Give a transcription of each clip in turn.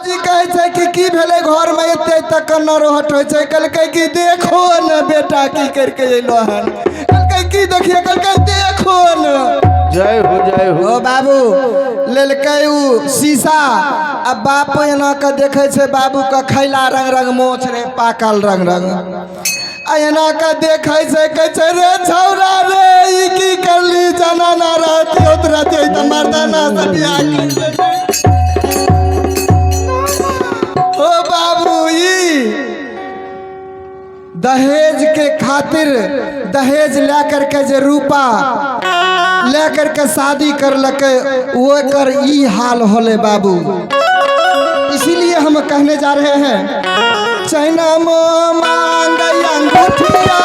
जी कहे छे कि भेले घर में एते तक न रहट होय छे कहलकै कि देखो न बेटा की करके एलो हन कहलकै की देखिए कहलकै देखो न जय हो ओ बाबू लेलकै उ शीशा अब बाप एना के देखे छे बाबू का खैला रंग रंग मोछ रे पाकल रंग रंग एना के देखे छे कहे छे रे छौरा रे ई की करली जाना ना रहती उतरती त मर्दाना से बियाह कर ओ बाबू ई दहेज के खातिर दहेज लेकर के जे रूपा लेकर के शादी कर लके वो कर ई हाल होले बाबू। इसीलिए हम कहने जा रहे हैं चैना मो मांगे अंगूठिया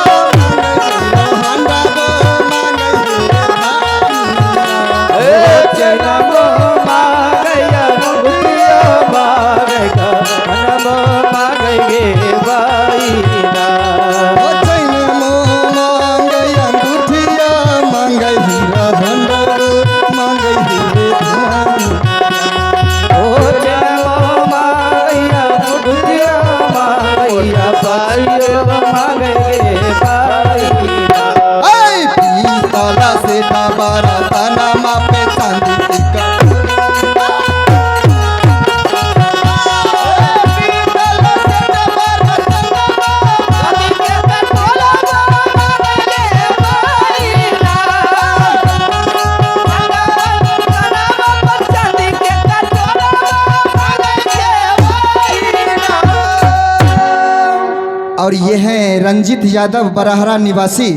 और ये हैं रंजीत यादव बरहरा निवासी।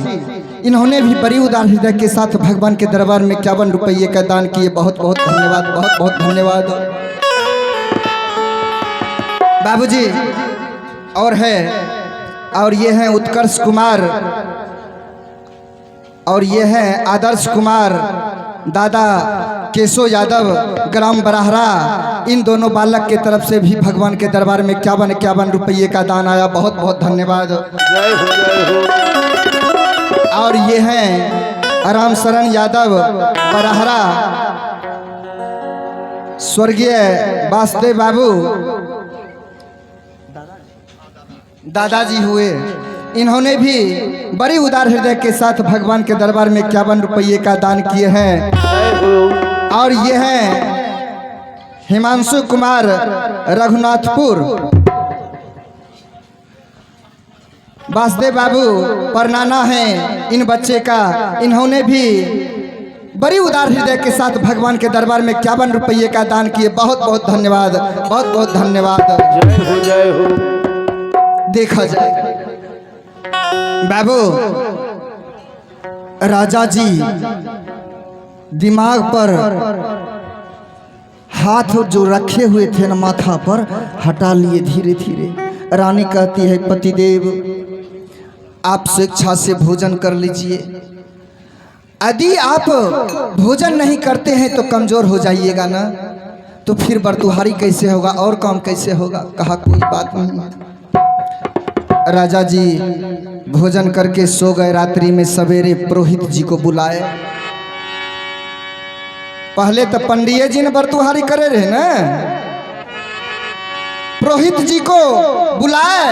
इन्होंने भी बड़ी उदार हृदय के साथ भगवान के दरबार में 51 रुपये का दान किए। बहुत बहुत धन्यवाद, बहुत बहुत धन्यवाद बाबूजी। और ये हैं उत्कर्ष कुमार और ये हैं आदर्श कुमार, दादा केशव यादव ग्राम बरहरा। इन दोनों बालक के तरफ से भी भगवान के दरबार में 51 रुपये का दान आया। बहुत बहुत धन्यवाद। जय हो। और ये हैं राम शरण यादव बरहरा, स्वर्गीय वासुदेव बाबू दादाजी हुए। इन्होंने भी बड़ी उदार हृदय के साथ भगवान के दरबार में 51 रुपये का दान किए हैं। और ये हैं हिमांशु कुमार रघुनाथपुर, वासुदेव बाबू परनाना है इन बच्चे का। इन्होंने भी बड़ी उदार हृदय के साथ भगवान के दरबार में 51 रुपये का दान किए। बहुत बहुत धन्यवाद, बहुत बहुत धन्यवाद। जय हो। देखा जाए बाबू, राजा जी दिमाग पर हाथ जो रखे हुए थे ना माथा पर हटा लिए धीरे धीरे। रानी कहती है पतिदेव आप स्वेच्छा से भोजन कर लीजिए, यदि आप भोजन नहीं करते हैं तो कमजोर हो जाइएगा ना, तो फिर बरतुहारी कैसे होगा और काम कैसे होगा। कहा कोई बात नहीं। राजा जी भोजन करके सो गए। रात्रि में सवेरे पुरोहित जी को बुलाए। पहले तो पंडित जी ने बरतुहारी करे रहे ना, पुरोहित जी को बुलाए